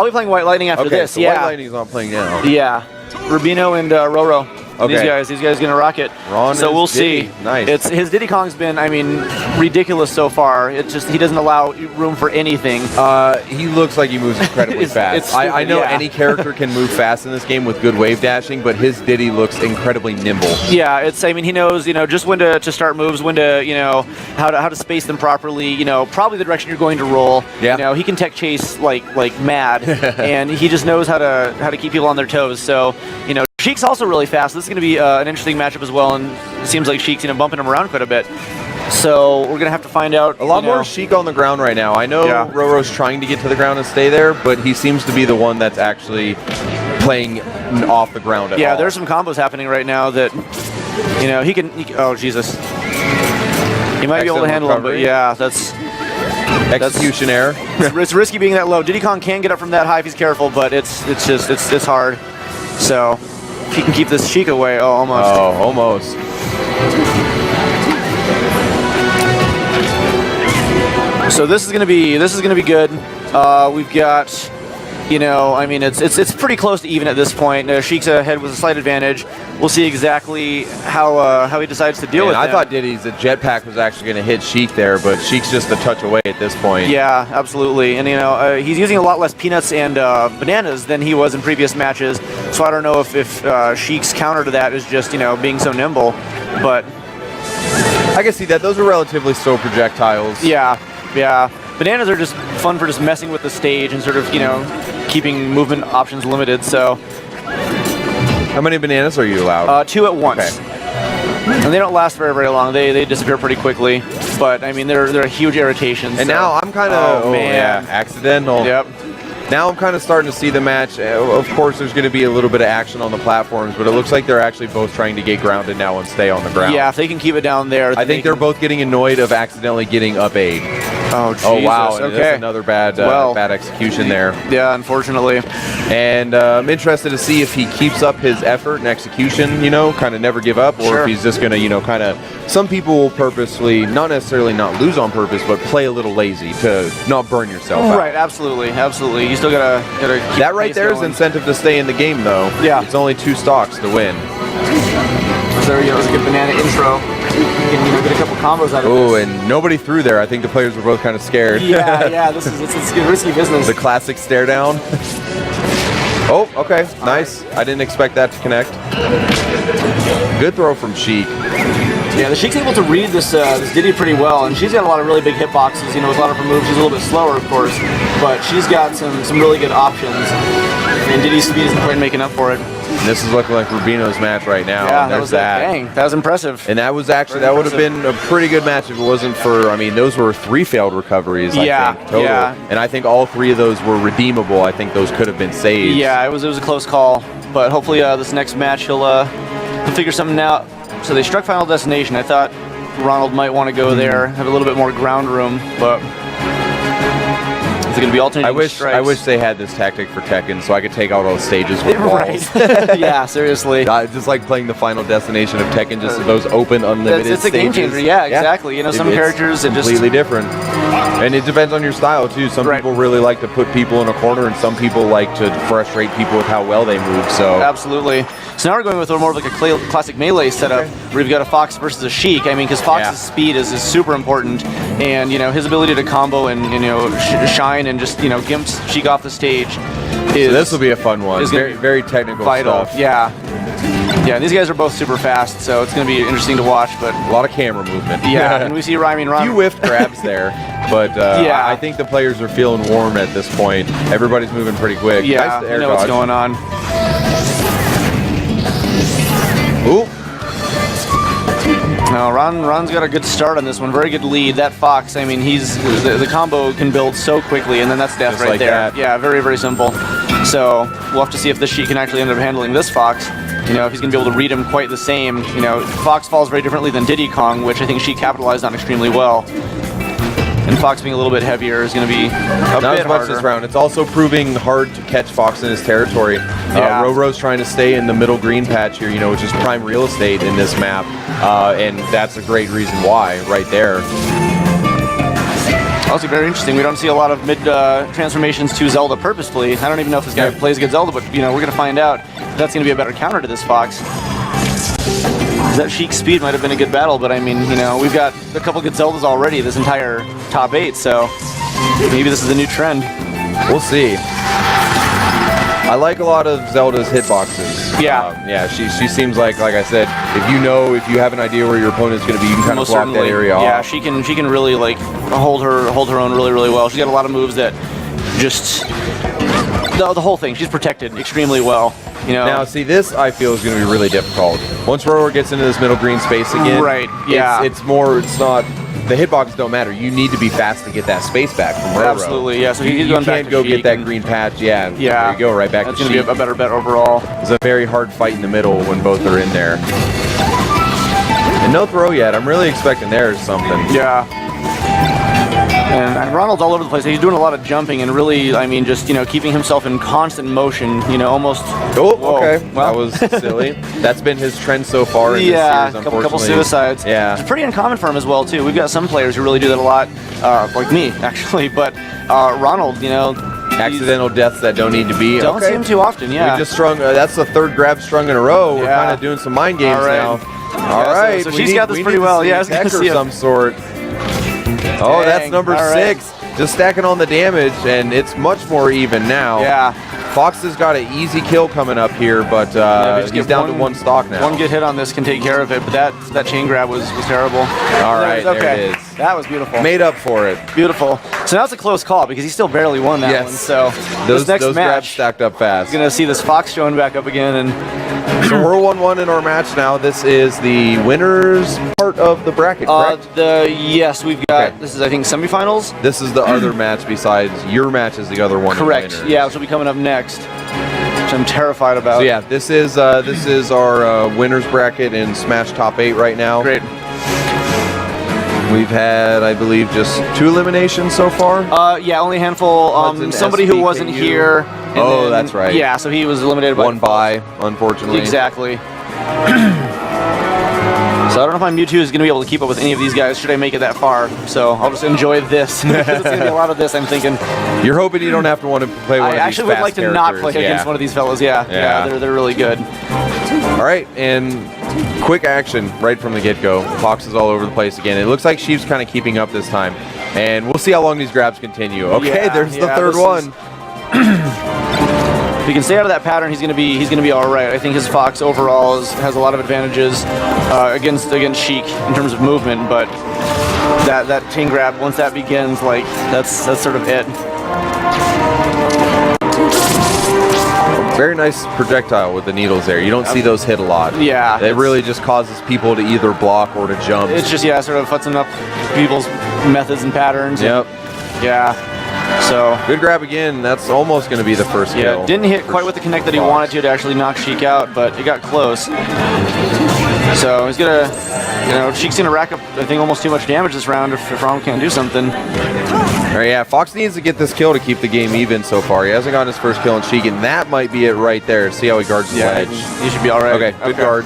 I'll be playing White Lightning after this. So yeah. White Lightning's not playing now. Yeah. Rubino and Roro. Okay. These guys gonna rock it. Ron so we'll Diddy. see. Nice. His Diddy Kong's been, I mean, ridiculous so far. It's just he doesn't allow room for anything. He looks like he moves incredibly fast. I know any character can move fast in this game with good wave dashing, but his Diddy looks incredibly nimble. Yeah, I mean, he knows, just when to start moves, when to, how to space them properly. Probably the direction you're going to roll. Yeah. He can tech chase like mad, and he just knows how to keep people on their toes. So, Sheik's also really fast. This is going to be an interesting matchup as well, and it seems like Sheik's bumping him around quite a bit. So we're going to have to find out. A lot more Sheik on the ground right now. I know Roro's trying to get to the ground and stay there, but he seems to be the one that's actually playing off the ground at all. Yeah, there's some combos happening right now that, he can oh, Jesus. He might be able to handle them, but yeah, that's... Execution error. It's risky being that low. Diddy Kong can get up from that high if he's careful, but it's hard. So... He can keep this Sheik away. Oh, almost. Oh, almost. So this is gonna be good. We've got, I mean, it's pretty close to even at this point. Sheik's ahead with a slight advantage. We'll see exactly how he decides to deal with it. I thought Diddy's jetpack was actually going to hit Sheik there, but Sheik's just a touch away at this point. Yeah, absolutely. And he's using a lot less peanuts and bananas than he was in previous matches. So I don't know if Sheik's counter to that is just being so nimble, but I can see that. Those are relatively slow projectiles. Yeah. Bananas are just fun for just messing with the stage and sort of keeping movement options limited. So. How many bananas are you allowed? 2 at once. Okay. And they don't last very, very long. They disappear pretty quickly. But I mean, they're a huge irritation. And so. now I'm kind of man, accidental. Yep. Now I'm kind of starting to see the match. Of course, there's going to be a little bit of action on the platforms, but it looks like they're actually both trying to get grounded now and stay on the ground. Yeah, if they can keep it down there. I think they're both getting annoyed of accidentally getting up aid. Oh, Jesus. Oh, wow. Okay. That's another bad execution there. Yeah, unfortunately. And I'm interested to see if he keeps up his effort and execution, kind of never give up, or if he's just going to, kind of, some people will purposely, not necessarily not lose on purpose, but play a little lazy to not burn yourself out. Right, absolutely. You still gotta keep that right there is incentive to stay in the game, though. Yeah. It's only 2 stocks to win. So there we go. It was a good banana intro. You can get a couple combos out of this. Oh, and nobody threw there. I think the players were both kind of scared. Yeah. It's risky business. The classic stare down. Oh, okay. Nice. I didn't expect that to connect. Good throw from Sheik. Yeah, the Sheik's able to read this Diddy pretty well, and she's got a lot of really big hitboxes, with a lot of her moves. She's a little bit slower, of course, but she's got some really good options, and Diddy's speed isn't quite making up for it. And this is looking like Rubino's match right now. Yeah, and there's dang, that was impressive. And that was actually, that would have been a pretty good match if it wasn't for, I mean, those were 3 failed recoveries, I think, total. Yeah. And I think all 3 of those were redeemable. I think those could have been saved. Yeah, it was a close call, but hopefully this next match he'll figure something out. So they struck Final Destination. I thought Ronald might want to go there, have a little bit more ground room, but it's going to be alternating strikes. I wish they had this tactic for Tekken so I could take out all the stages with walls. Right. Yeah, seriously. Just like playing the Final Destination of Tekken, just those open, unlimited stages. It's a game changer. Yeah, exactly. Some characters it's completely different. And it depends on your style too. Some people really like to put people in a corner, and some people like to frustrate people with how well they move. So absolutely. So now we're going with more of like a classic melee setup, where we've got a Fox versus a Sheik. I mean, because Fox's speed is super important, and his ability to combo and shine and just gimp Sheik off the stage is. So this will be a fun one. Very, very technical vital stuff. Yeah, these guys are both super fast, so it's going to be interesting to watch. But a lot of camera movement. Yeah, and we see Ron. A few whiffed grabs there, but I think the players are feeling warm at this point. Everybody's moving pretty quick. Yeah, nice air what's going on. Ooh. No, Ron's got a good start on this one. Very good lead. That Fox, I mean, the combo can build so quickly, and then that's death just right like there. That. Yeah, very, very simple. So we'll have to see if this Sheik can actually end up handling this Fox. If he's going to be able to read him quite the same. Fox falls very differently than Diddy Kong, which I think Sheik capitalized on extremely well. And Fox being a little bit heavier is going to be not as much this round. It's also proving hard to catch Fox in his territory. Roro's trying to stay in the middle green patch here, which is prime real estate in this map, and that's a great reason why, right there. Also very interesting. We don't see a lot of mid transformations to Zelda purposefully. I don't even know if this guy plays good Zelda, but we're going to find out if that's going to be a better counter to this Fox. That Sheik speed might have been a good battle, but I mean, we've got a couple good Zeldas already this entire top 8, so maybe this is a new trend. We'll see. I like a lot of Zelda's hitboxes. Yeah. Yeah, she seems like I said, if you have an idea where your opponent's going to be, you can kind of block that area off. Yeah, she can really like hold her own really well. She's got a lot of moves that just the whole thing. She's protected extremely well. Now, see, this I feel is going to be really difficult. Once Roro gets into this middle green space again, right? Yeah, it's not. The hitboxes don't matter. You need to be fast to get that space back from Roro. Absolutely, yeah. So you can't go get that green patch. Yeah, there you go, right back to Sheik. That's going to be a better bet overall. It's a very hard fight in the middle when both are in there. And no throw yet. I'm really expecting there's something. Yeah. And Ronald's all over the place. He's doing a lot of jumping and really, I mean, just, keeping himself in constant motion, almost. Oh, okay. Well, that was silly. That's been his trend so far in this series, unfortunately. A couple suicides. Yeah. It's pretty uncommon for him as well, too. We've got some players who really do that a lot, like me, actually. But Ronald, accidental deaths that don't need to be. Don't see him too often, yeah. We just strung, that's the third grab strung in a row. We're kind of doing some mind games now. All right. So she's got this pretty well. Yeah, I was going to see some sort. Oh, that's number 6. Just stacking on the damage, and it's much more even now. Yeah. Fox has got an easy kill coming up here, but he's down to 1 stock now. One good hit on this can take care of it, but that chain grab was terrible. All right, there it is. That was beautiful. Made up for it. Beautiful. So now it's a close call because he still barely won that one. So those next grabs match stacked up fast. He's gonna see this Fox showing back up again, and so we're 1-1 in our match now. This is the winners part of the bracket, correct? Yes, we've got. This is, I think, semifinals. This is the other match besides your match is the other one. Correct. Yeah, which will be coming up next. Which I'm terrified about. So yeah, this is our winners bracket in Smash Top 8 right now. Great. We've had, I believe, just 2 eliminations so far. Yeah, only a handful. Somebody who wasn't here. Oh, that's right. Yeah, so he was eliminated by 1 bye, unfortunately. Exactly. So I don't know if my Mewtwo is going to be able to keep up with any of these guys should I make it that far. So I'll just enjoy this. Because it's going to be a lot of this, I'm thinking. You're hoping you don't have to want to play one of these I actually would like to not play against one of these fellows. Yeah, they're really good. All right, and quick action right from the get-go. Fox is all over the place again. It looks like Sheep's kind of keeping up this time. And we'll see how long these grabs continue. Okay, there's the third one. If he can stay out of that pattern, he's gonna be all right. I think his Fox overall has a lot of advantages against Sheik in terms of movement, but that chain grab, once that begins, like that's sort of it. Very nice projectile with the needles there. You don't see those hit a lot. Yeah. It really just causes people to either block or to jump. It's just sort of futzing up people's methods and patterns. Yep. Yeah. So good grab again. That's almost going to be the first kill. Yeah, didn't hit quite with the connect that he wanted to actually knock Sheik out, but it got close. So he's gonna, Sheik's gonna rack up, I think, almost too much damage this round if Ronald can't do something. All right, yeah, Fox needs to get this kill to keep the game even so far. He hasn't gotten his first kill on Sheik, and that might be it right there. See how he guards the ledge. He should be all right. Okay, good guard.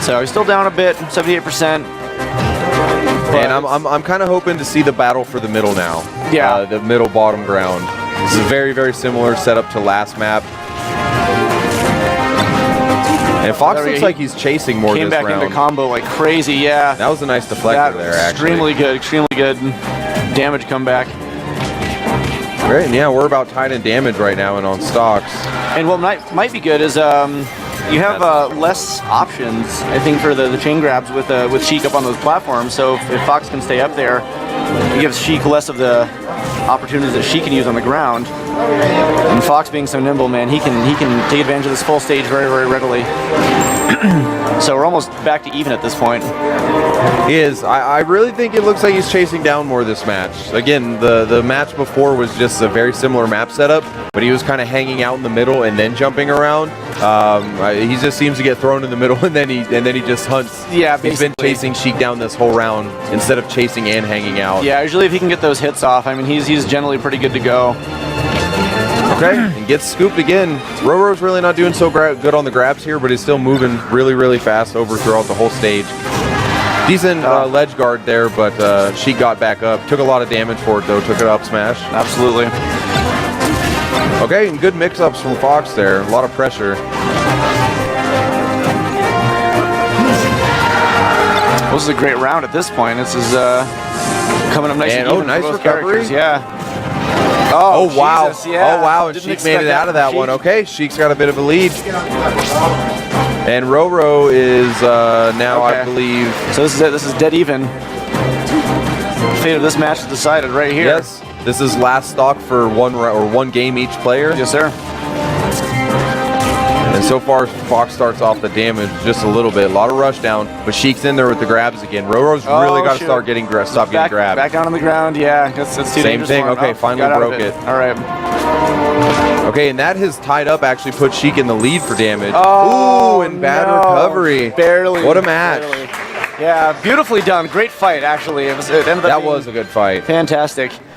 So he's still down a bit, 78%. And I'm kind of hoping to see the battle for the middle now. Yeah. The middle bottom ground. This is a very, very similar setup to last map. And Fox looks like he's chasing more this round. Came back into combo like crazy, yeah. That was a nice deflector there, actually. Extremely good damage comeback. Great, and yeah, we're about tied in damage right now and on stocks. And what might be good is you have less options, I think, for the chain grabs with Sheik up on those platforms. So if Fox can stay up there, it gives Sheik less of the opportunities that she can use on the ground. And Fox being so nimble, man, he can take advantage of this full stage very, very readily. So we're almost back to even at this point. He is. I really think it looks like he's chasing down more this match. Again, the match before was just a very similar map setup, but he was kind of hanging out in the middle and then jumping around. He just seems to get thrown in the middle and then he just hunts. Yeah, basically. He's been chasing Sheik down this whole round instead of chasing and hanging out. Yeah, usually if he can get those hits off, I mean, he's generally pretty good to go. Okay, and gets scooped again. Roro's really not doing so good on the grabs here, but he's still moving really, really fast over throughout the whole stage. Decent ledge guard there, but she got back up. Took a lot of damage for it, though. Took it up smash. Absolutely. Okay, and good mix-ups from Fox there. A lot of pressure. This is a great round at this point. This is coming up nice and even nice for both recovery. characters. Yeah. Oh, wow. Jesus, yeah. Oh, wow. And Sheik made it out of that one. Okay, Sheik's got a bit of a lead. And Roro is now, I believe... So this is it. This is dead even. The fate of this match is decided right here. Yes. This is last stock for one game each player. Yes, sir. And so far, Fox starts off the damage just a little bit. A lot of rush down, but Sheik's in there with the grabs again. Roro's really got to start getting grabbed. Back down on the ground. Yeah, that's too Same dangerous thing. for him. Okay, finally broke it. All right. Okay, and that has tied up, actually put Sheik in the lead for damage. Ooh, and bad recovery. Barely. What a match. Barely. Yeah, beautifully done. Great fight, actually. That was a good fight. Fantastic.